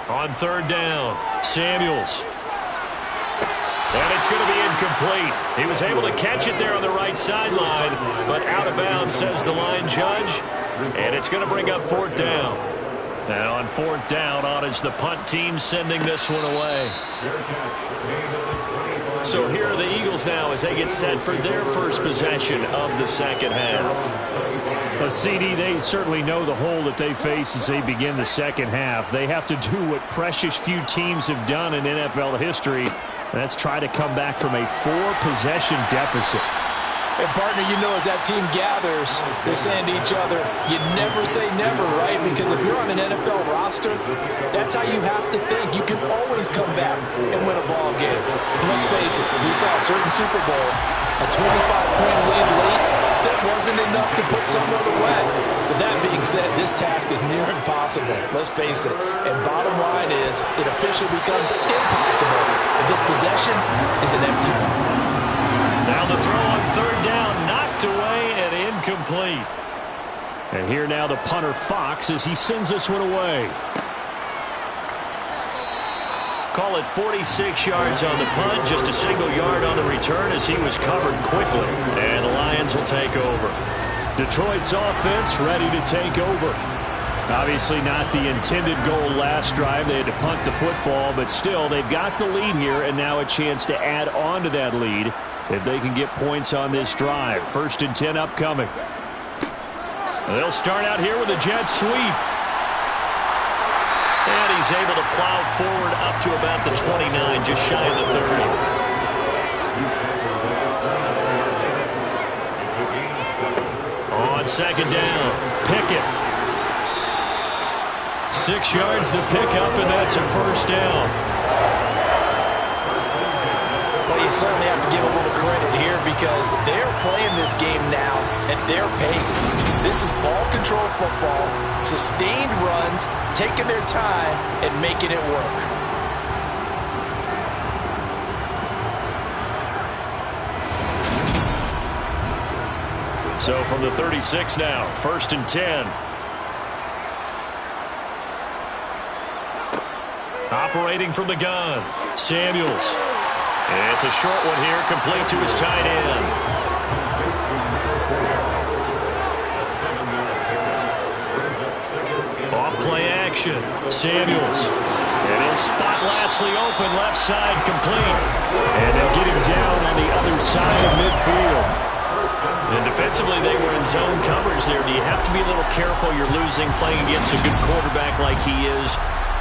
Speaker 3: On 3rd down, Samuels. And it's going to be incomplete. He was able to catch it there on the right sideline, but out of bounds, says the line judge. And it's going to bring up 4th down. Now on 4th down, on is the punt team sending this one away. So here are the Eagles now as they get set for their first possession of the second half. But CD, they certainly know the hole that they face as they begin the second half. They have to do what precious few teams have done in NFL history. That's try to come back from a 4-possession deficit.
Speaker 2: And, partner, you know as that team gathers, they're saying to each other, you never say never, right? Because if you're on an NFL roster, that's how you have to think. You can always come back and win a ball game. And let's face it, we saw a certain Super Bowl, a 25-point lead late. That wasn't enough to put someone away. But that being said, this task is near impossible. Let's face it. And bottom line is, it officially becomes impossible if this possession is an empty one.
Speaker 3: Now the throw on 3rd down, knocked away and incomplete. And here now the punter Fox as he sends this one away. Call it 46 yards on the punt, just a single yard on the return as he was covered quickly. And the Lions will take over. Detroit's offense ready to take over. Obviously not the intended goal last drive. They had to punt the football, but still they've got the lead here and now a chance to add on to that lead if they can get points on this drive. 1st and 10 upcoming. They'll start out here with a jet sweep. And he's able to plow forward up to about the 29, just shy of the 30. On 2nd down, Pickett. 6 yards the pickup, and that's a 1st down.
Speaker 2: Well, you certainly have to give a little credit here because they're playing this game now at their pace. This is ball control football, sustained runs, taking their time and making it work.
Speaker 3: So from the 36 now, 1st and 10. Operating from the gun, Samuels. And it's a short one here, complete to his tight end. Off play action, Samuels. And he'll spot Lashley open, left side complete. And they'll get him down on the other side of midfield. And defensively, they were in zone coverage there. Do you have to be a little careful? You're losing playing against a good quarterback like he is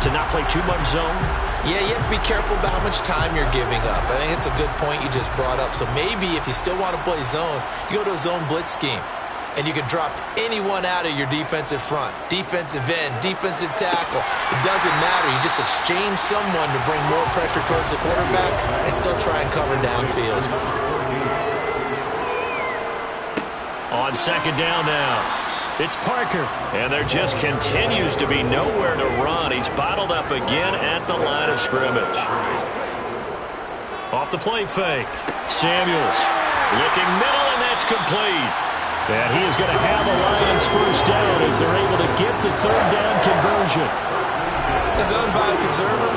Speaker 3: to not play too much zone?
Speaker 2: Yeah, you have to be careful about how much time you're giving up. I think it's a good point you just brought up. So maybe if you still want to play zone, you go to a zone blitz scheme. and you can drop anyone out of your defensive front. Defensive end, defensive tackle. It doesn't matter. You just exchange someone to bring more pressure towards the quarterback and still try and cover downfield.
Speaker 1: On second down now. It's Parker, and there just continues to be nowhere to run. He's bottled up again at the line of scrimmage. Off the play fake. Samuels looking middle, and that's complete. And he is going to have the Lions first down as they're able to get the third down conversion.
Speaker 2: As an unbiased observer,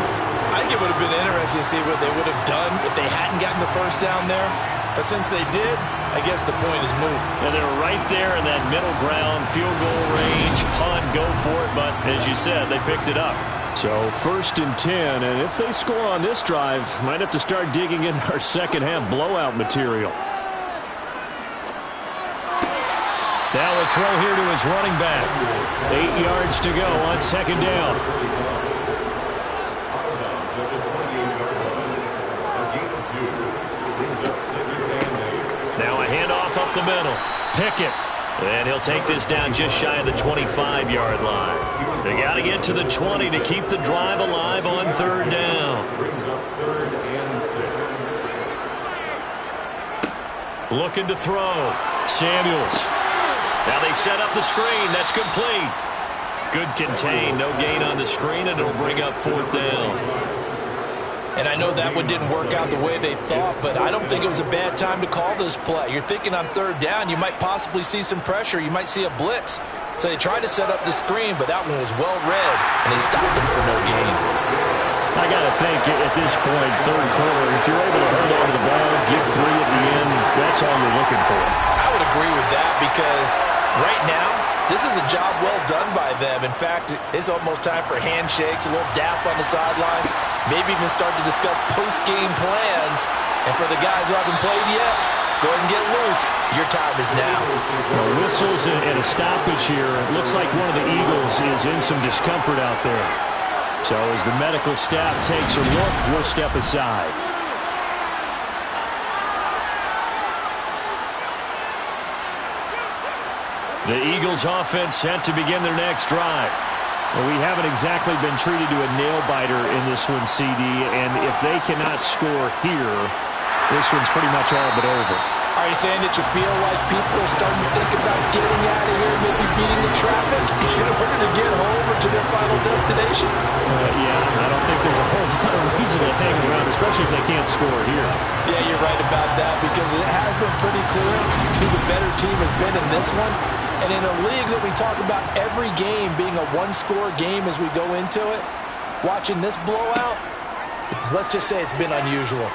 Speaker 2: I think it would have been interesting to see what they would have done if they hadn't gotten the first down there. But since they did, I guess the point is moot.
Speaker 1: And they're right there in that middle ground, field goal range, punt, go for it. But as you said, they picked it up. So 1st and 10, and if they score on this drive, might have to start digging in our second half blowout material. Now a throw here to his running back. 8 yards to go on second down. Now a handoff up the middle. Pickett. And he'll take this down just shy of the 25-yard line. They got to get to the 20 to keep the drive alive on third down.
Speaker 5: Brings up 3rd and 6.
Speaker 1: Looking to throw. Samuels. Now they set up the screen. That's complete. Good contain. No gain on the screen, and it'll bring up 4th down.
Speaker 2: And I know that one didn't work out the way they thought, but I don't think it was a bad time to call this play. You're thinking on third down, you might possibly see some pressure. You might see a blitz. So they tried to set up the screen, but that one was well read, and they stopped them for no gain.
Speaker 1: I got to think at this point, third quarter, if you're able to hold on to the ball, get 3 at the end, that's all you're looking for.
Speaker 2: I would agree with that because right now, this is a job well done by them. In fact, it's almost time for handshakes, a little dap on the sidelines, maybe even start to discuss post-game plans. And for the guys who haven't played yet, go ahead and get loose. Your time is now.
Speaker 1: Well, whistles and a stoppage here. It looks like one of the Eagles is in some discomfort out there. So as the medical staff takes a look, we'll step aside. The Eagles offense set to begin their next drive. Well, we haven't exactly been treated to a nail-biter in this one, CD, and if they cannot score here, this one's pretty much all but over.
Speaker 2: Are you saying that you feel like people are starting to think about getting out of here, maybe beating the traffic in order to get home or to their final destination?
Speaker 1: Yeah, I don't think there's a whole lot of reason to hang around, especially if they can't score here.
Speaker 2: Yeah, you're right about that because it has been pretty clear who the better team has been in this one. And in a league that we talk about every game being a one-score game as we go into it, watching this blowout, let's just say it's been unusual.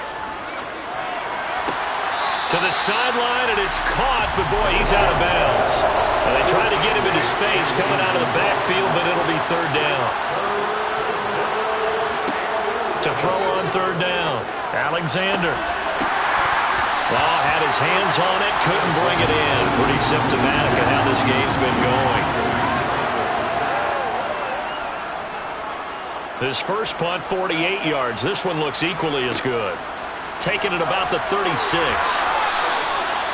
Speaker 1: To the sideline, and it's caught, but boy, he's out of bounds. And they try to get him into space coming out of the backfield, but it'll be third down. To throw on third down, Alexander. Well, had his hands on it, couldn't bring it in. Pretty symptomatic of how this game's been going. His first punt, 48 yards. This one looks equally as good. Taking it about the 36.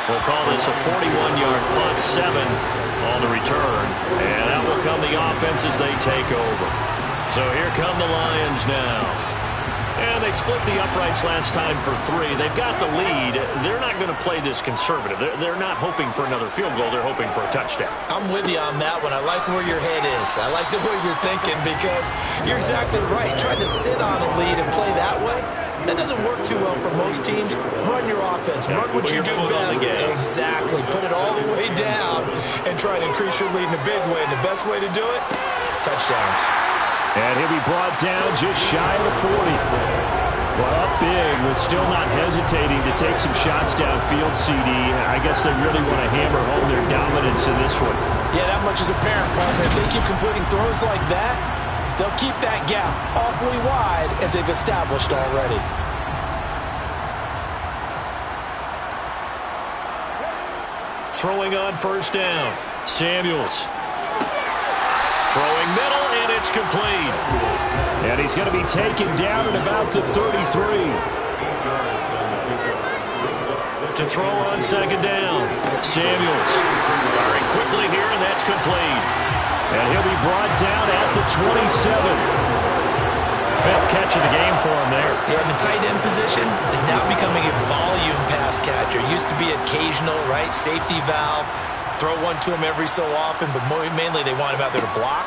Speaker 1: We'll call this a 41-yard punt, 7 on the return. And out will come the offense as they take over. So here come the Lions now. And they split the uprights last time for 3. They've got the lead. They're not going to play this conservative. They're not hoping for another field goal. They're hoping for a touchdown.
Speaker 2: I'm with you on that one. I like where your head is. I like the way you're thinking because you're exactly right. Trying to sit on a lead and play that way, that doesn't work too well for most teams. Run your offense. Run what you do best. Exactly. Put it all the way down and try to increase your lead in a big way. And the best way to do it, touchdowns.
Speaker 1: And he'll be brought down just shy of the 40. Well, up big, but still not hesitating to take some shots downfield, CD. I guess they really want to hammer home their dominance in this one.
Speaker 2: Yeah, that much is apparent, partner. If they keep completing throws like that, they'll keep that gap awfully wide as they've established already.
Speaker 1: Throwing on first down, Samuels. Throwing middle, and it's complete. And he's going to be taken down at about the 33.
Speaker 3: To throw on second down. Samuels firing quickly here, and that's complete. And he'll be brought down at the 27. Fifth catch of the game for him there.
Speaker 2: Yeah, the tight end position is now becoming a volume pass catcher. Used to be occasional, right? Safety valve. Throw one to him every so often, but mainly they want him out there to block.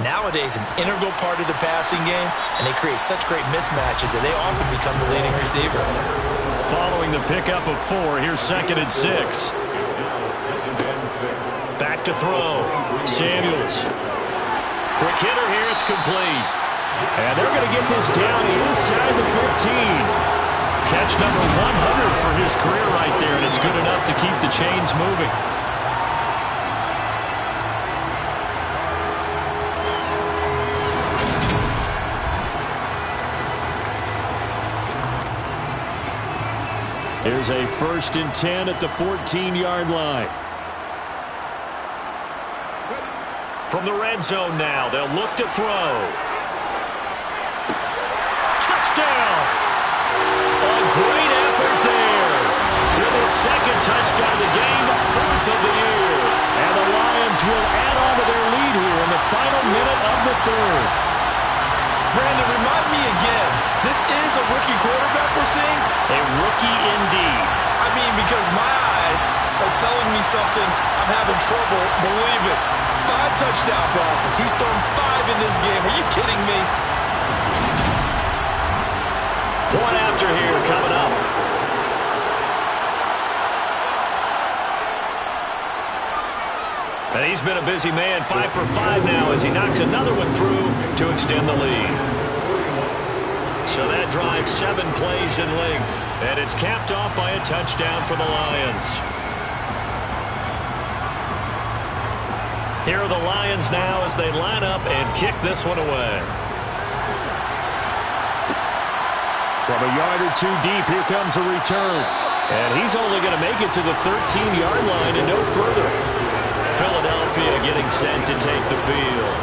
Speaker 2: Nowadays, an integral part of the passing game, and they create such great mismatches that they often become the leading receiver.
Speaker 3: Following the pickup of 4, here's 2nd and 6. Back to throw. Samuels. Quick hitter here, it's complete. And they're going to get this down inside the 15. Catch number 100 for his career right there, and it's good enough to keep the chains moving. Here's a 1st and 10 at the 14-yard line. From the red zone now, they'll look to throw. Touchdown! A great effort there. With his 2nd touchdown of the game, 4th of the year. And the Lions will add on to their lead here in the final minute of the 3rd.
Speaker 2: Brandon, remind me again, this is a rookie quarterback we're seeing?
Speaker 3: A rookie indeed.
Speaker 2: I mean, because my eyes are telling me something, I'm having trouble believing. 5 touchdown passes. He's thrown 5 in this game. Are you kidding me?
Speaker 3: Point after here coming up. And he's been a busy man, 5 for 5 now as he knocks another one through to extend the lead. So that drives 7 plays in length, and it's capped off by a touchdown for the Lions. Here are the Lions now as they line up and kick this one away. From a yard or 2 deep, here comes a return. And he's only going to make it to the 13-yard line and no further. Philadelphia getting set to take the field.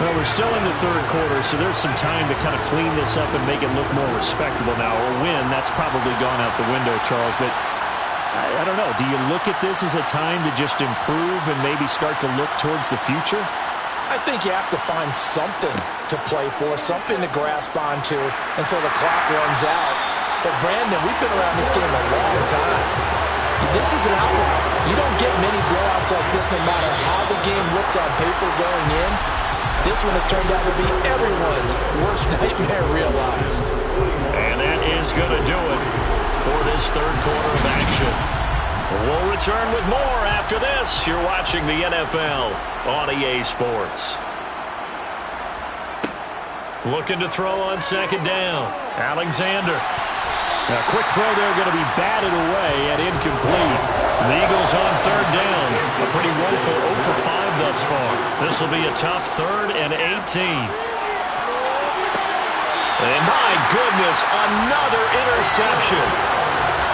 Speaker 3: Well, we're still in the 3rd quarter, so there's some time to kind of clean this up and make it look more respectable now. A win, that's probably gone out the window, Charles. But I don't know. Do you look at this as a time to just improve and maybe start to look towards the future?
Speaker 2: I think you have to find something to play for, something to grasp onto until the clock runs out. But, Brandon, we've been around this game a long time. This is an outlier. You don't get many blowouts like this no matter how the game looks on paper going in. This one has turned out to be everyone's worst nightmare realized.
Speaker 3: And that is going to do it for this 3rd quarter of action. We'll return with more after this. You're watching the NFL on EA Sports. Looking to throw on 2nd down. Alexander. A quick throw there going to be batted away and incomplete. The Eagles on 3rd down. A pretty woeful 0 for 5 thus far. This will be a tough 3rd and 18. And my goodness, another interception.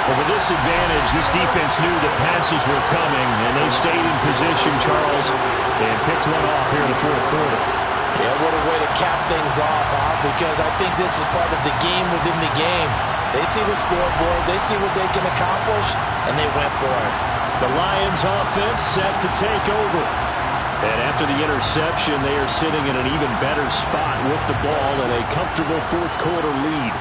Speaker 3: Well, with this advantage, this defense knew that passes were coming, and they stayed in position, Charles, and picked one off here in the 4th quarter.
Speaker 2: Yeah, what a way to cap things off, huh? Because I think this is part of the game within the game. They see the scoreboard, they see what they can accomplish, and they went for it.
Speaker 3: The Lions offense set to take over. And after the interception, they are sitting in an even better spot with the ball and a comfortable 4th quarter lead.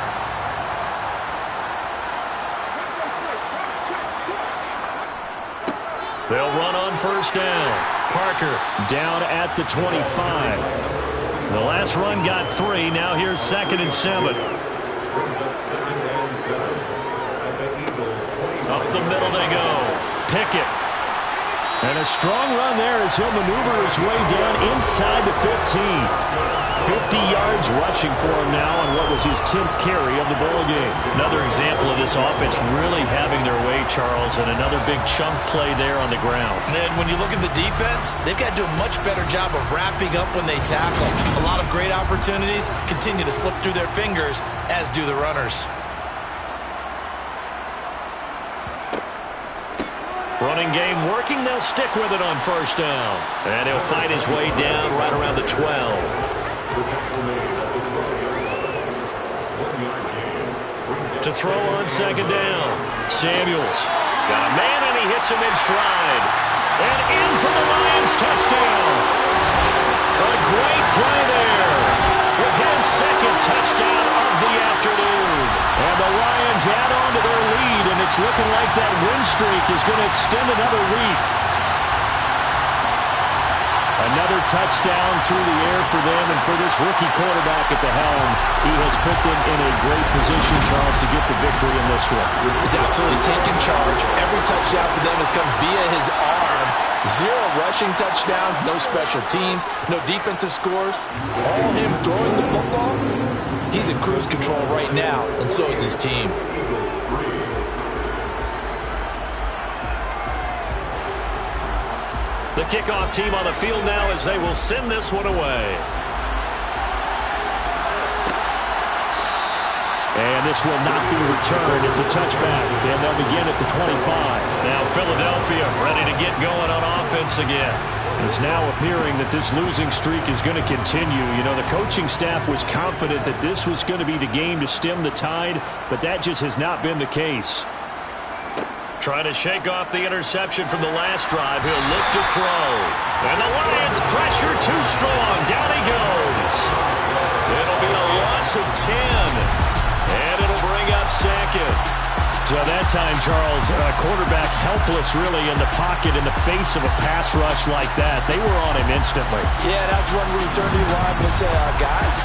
Speaker 3: They'll run on 1st down. Parker down at the 25. The last run got 3. Now here's 2nd and 7. Up the middle they go. Pickett. And a strong run there as he'll maneuver his way down inside the 15. 50 yards rushing for him now on what was his 10th carry of the ballgame. Another example of this offense really having their way, Charles, and another big chunk play there on the ground.
Speaker 2: And then when you look at the defense, they've got to do a much better job of wrapping up when they tackle. A lot of great opportunities continue to slip through their fingers, as do the runners.
Speaker 3: Running game working. They'll stick with it on 1st down. And he'll fight his way down right around the 12. To throw on second down. Samuels got a man, and he hits him in stride. And in for the Lions touchdown. A great play there. With his second touchdown of the afternoon. And the Lions add on to their lead, and it's looking like that win streak is going to extend another week. Another touchdown through the air for them, and for this rookie quarterback at the helm, he has put them in a great position, Charles, to get the victory in this one.
Speaker 2: He's absolutely taken charge. Every touchdown for them has come via his arm. 0 rushing touchdowns, no special teams, no defensive scores. All him throwing the football. He's in cruise control right now, and so is his team.
Speaker 3: The kickoff team on the field now as they will send this one away. And this will not be returned. It's a touchback, and they'll begin at the 25. Now Philadelphia ready to get going on offense again. It's now appearing that this losing streak is going to continue. You know, the coaching staff was confident that this was going to be the game to stem the tide, but that just has not been the case. Trying to shake off the interception from the last drive. He'll look to throw. And the Lions pressure too strong. Down he goes. It'll be a loss of 10. And it'll bring up second. So that time, Charles, quarterback helpless really in the pocket in the face of a pass rush like that. They were on him instantly.
Speaker 2: Yeah, that's when we turn to the line and say, guys,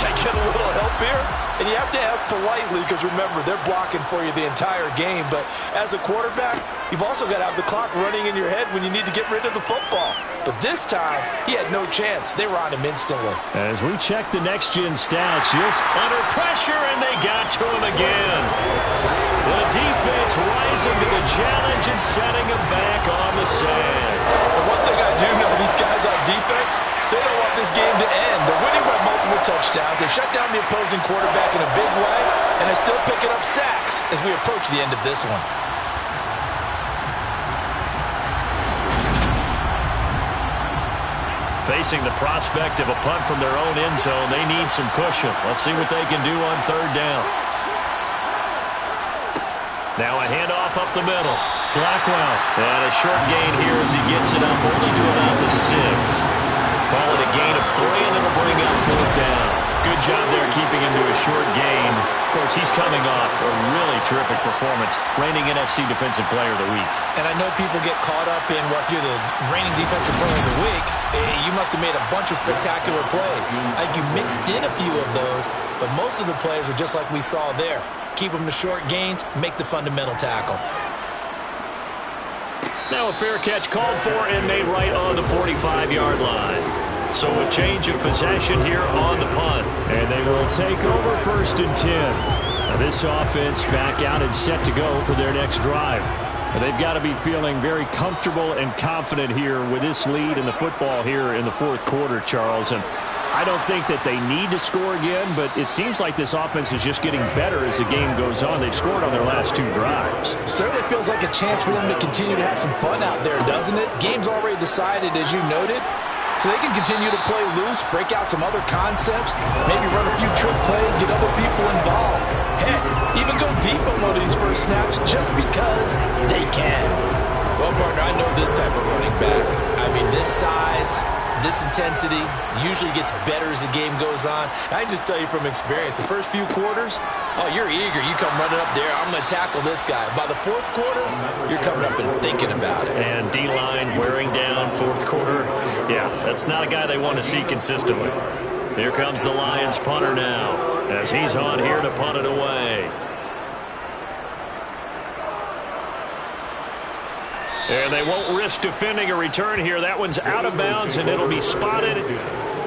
Speaker 2: can I get a little help here? And you have to ask politely because, remember, they're blocking for you the entire game. But as a quarterback, you've also got to have the clock running in your head when you need to get rid of the football. But this time, he had no chance. They were on him instantly.
Speaker 3: As we check the next-gen stats, under pressure, and they got to him again. The defense rising to the challenge and setting him back on the sand.
Speaker 2: But one thing I do know, these guys on defense, they don't want this game to end. They're winning by multiple touchdowns. They've shut down the opposing quarterback in a big way, and they're still picking up sacks as we approach the end of this one.
Speaker 3: Facing the prospect of a punt from their own end zone, they need some cushion. Let's see what they can do on third down. Now a handoff up the middle. Blackwell. And a short gain here as he gets it up, only to about the 6. Call it a gain of 3, and it'll bring up fourth down. Good job there keeping him to a short gain. Of course, he's coming off a really terrific performance, reigning NFC Defensive Player of the Week.
Speaker 2: And I know people get caught up in, well, if you're the reigning Defensive Player of the Week, you must have made a bunch of spectacular plays. I think you mixed in a few of those, but most of the plays are just like we saw there. Keep them to short gains, make the fundamental tackle.
Speaker 3: Now a fair catch called for and made right on the 45-yard line. So a change of possession here on the punt. And they will take over first and 10. Now this offense back out and set to go for their next drive. And they've got to be feeling very comfortable and confident here with this lead in the football here in the fourth quarter, Charles. And I don't think that they need to score again, but it seems like this offense is just getting better as the game goes on. They've scored on their last 2 drives.
Speaker 2: Certainly feels like a chance for them to continue to have some fun out there, doesn't it? Game's already decided, as you noted. So they can continue to play loose, break out some other concepts, maybe run a few trick plays, get other people involved. Heck, even go deep on one of these first snaps just because they can. Well, partner, I know this type of running back. I mean, this size, this intensity usually gets better as the game goes on. I can just tell you from experience, the first few quarters, oh, you're eager. You come running up there, I'm going to tackle this guy. By the fourth quarter, you're coming up and thinking about it.
Speaker 3: And D-line wearing down fourth quarter. Yeah, that's not a guy they want to see consistently. Here comes the Lions punter now as he's on here to punt it away. And they won't risk defending a return here. That one's out of bounds, and it'll be spotted.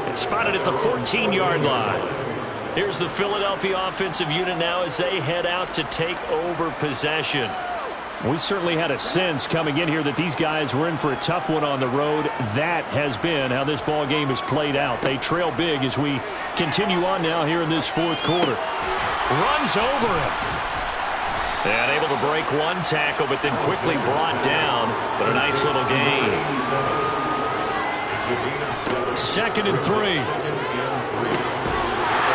Speaker 3: It's spotted at the 14-yard line. Here's the Philadelphia offensive unit now as they head out to take over possession. We certainly had a sense coming in here that these guys were in for a tough one on the road. That has been how this ball game has played out. They trail big as we continue on now here in this fourth quarter. Runs over him. And able to break one tackle, but then quickly brought down. But a nice little gain. 2nd and 3.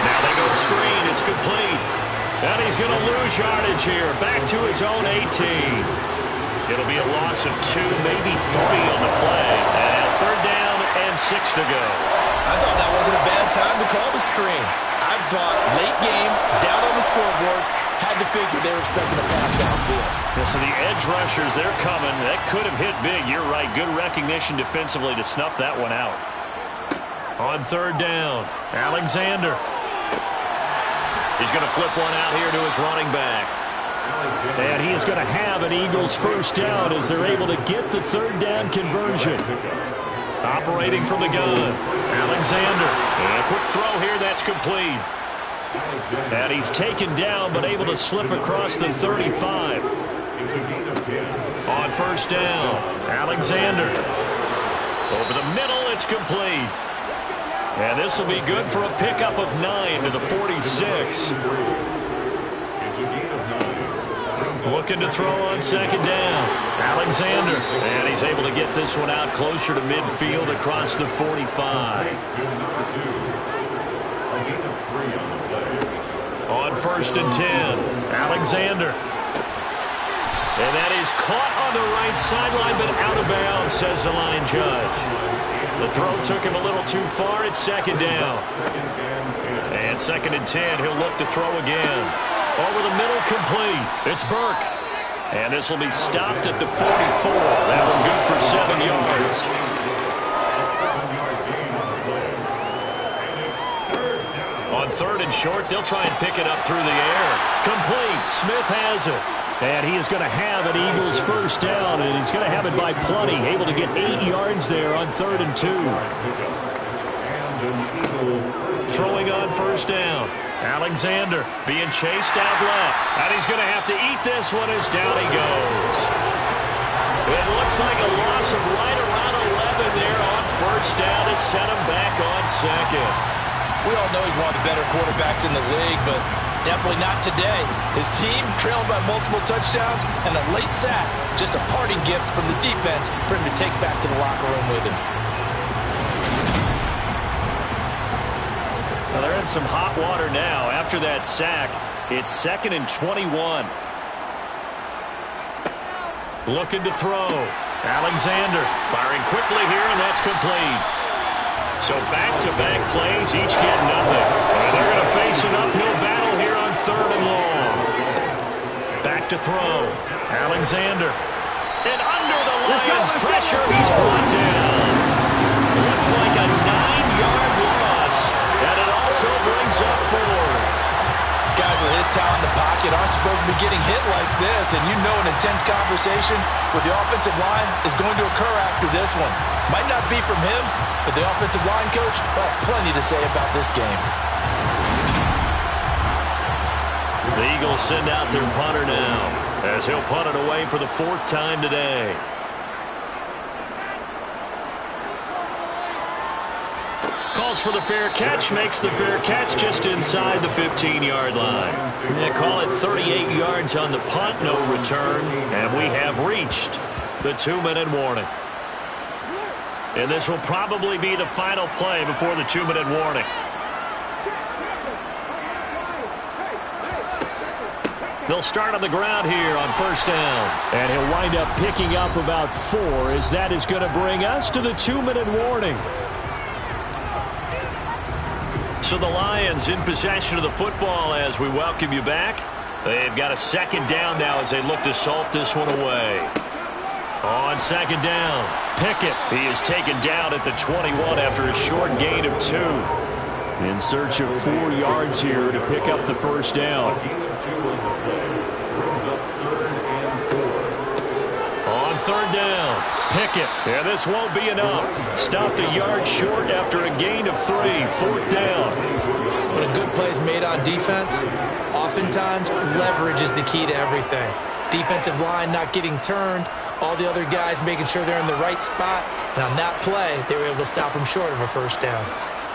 Speaker 3: Now they go screen. It's complete. And he's going to lose yardage here. Back to his own 18. It'll be a loss of 2, maybe 3 on the play. And 3rd down and 6 to go.
Speaker 2: I thought that wasn't a bad time to call the screen. I thought late game, down on the scoreboard, had to figure they were expecting a pass downfield.
Speaker 3: Yeah, so the edge rushers, they're coming. That could have hit big. You're right. Good recognition defensively to snuff that one out. On 3rd down, Alexander. He's going to flip one out here to his running back. And he is going to have an Eagles 1st down as they're able to get the 3rd down conversion. Operating from the gun, Alexander. And a quick throw here, that's complete. And he's taken down, but able to slip across the 35. On 1st down, Alexander. Over the middle, it's complete. And this will be good for a pickup of 9 to the 46. Looking to throw on 2nd down. Alexander. And he's able to get this one out closer to midfield across the 45. On 1st and 10. Alexander. And that is caught on the right sideline, but out of bounds, says the line judge. The throw took him a little too far. It's 2nd down. And 2nd and 10. He'll look to throw again. Over the middle, complete. It's Burke. And this will be stopped at the 44. That one good for 7 yards. On 3rd and short, they'll try and pick it up through the air. Complete. Smith has it. And he is going to have an Eagles 1st down, and he's going to have it by plenty. Able to get 8 yards there on 3rd and 2. Throwing on 1st down. Alexander being chased out left. And he's going to have to eat this one as down he goes. It looks like a loss of right around 11 there on 1st down to set him back on 2nd.
Speaker 2: We all know he's one of the better quarterbacks in the league, but definitely not today. His team trailed by multiple touchdowns, and a late sack, just a parting gift from the defense for him to take back to the locker room with him.
Speaker 3: Well, they're in some hot water now. After that sack, it's 2nd and 21. Looking to throw. Alexander firing quickly here, and that's complete. So back-to-back plays, each get nothing. And they're going to face an uphill battle here on 3rd and long. Back to throw. Alexander. And under the Lions' pressure, he's brought down. Looks like a 9-yard loss. And it also brings up 4th.
Speaker 2: Guys with his talent in the pocket aren't supposed to be getting hit like this, and you know an intense conversation with the offensive line is going to occur after this one. Might not be from him, but the offensive line coach will have plenty to say about this game.
Speaker 3: The Eagles send out their punter now, as he'll punt it away for the 4th time today. Calls for the fair catch, makes the fair catch just inside the 15-yard line. They call it 38 yards on the punt, no return, and we have reached the 2-minute warning. And this will probably be the final play before the 2-minute warning. They'll start on the ground here on 1st down. And he'll wind up picking up about 4, as that is going to bring us to the 2-minute warning. So the Lions in possession of the football as we welcome you back. They've got a 2nd down now as they look to salt this one away. On 2nd down, Pickett. He is taken down at the 21 after a short gain of 2. In search of 4 yards here to pick up the 1st down. On 3rd down, Pickett. Yeah, this won't be enough. Stopped a yard short after a gain of 3. 4th down.
Speaker 2: When a good play is made on defense, oftentimes leverage is the key to everything. Defensive line not getting turned, all the other guys making sure they're in the right spot, and on that play, they were able to stop them short of a 1st down.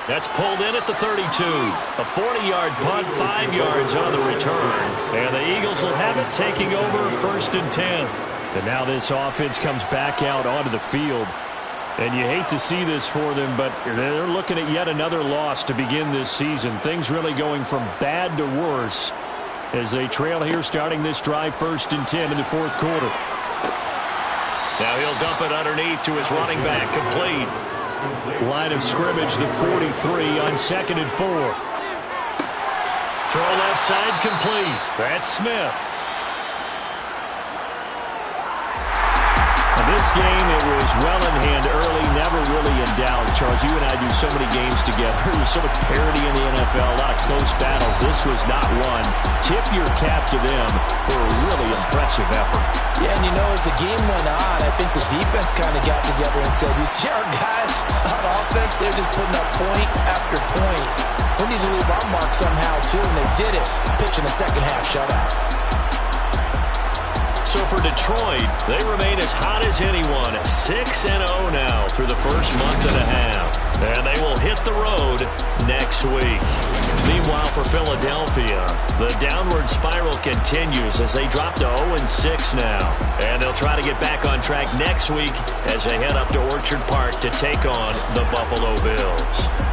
Speaker 3: That's pulled in at the 32. A 40-yard punt, 5 yards on the return. And the Eagles will have it taking over 1st and 10. And now this offense comes back out onto the field. And you hate to see this for them, but they're looking at yet another loss to begin this season. Things really going from bad to worse. as they trail here starting this drive 1st and 10 in the 4th quarter.
Speaker 1: Now he'll dump it underneath to his running back, complete.
Speaker 3: Line of scrimmage, the 43 on 2nd and 4.
Speaker 1: Throw left side, complete. That's Smith.
Speaker 3: This game, it was well in hand early, never really in doubt. Charles, you and I do so many games together. There's so much parity in the NFL, a lot of close battles. This was not one. Tip your cap to them for a really impressive effort.
Speaker 2: Yeah, and as the game went on, I think the defense kind of got together and said, you see our guys on offense, they're just putting up point after point. We need to leave our mark somehow, too, and they did it, pitching a second-half shutout.
Speaker 1: So for Detroit, they remain as hot as anyone, 6-0 now through the first month and a half. And they will hit the road next week. Meanwhile, for Philadelphia, the downward spiral continues as they drop to 0-6 now. And they'll try to get back on track next week as they head up to Orchard Park to take on the Buffalo Bills.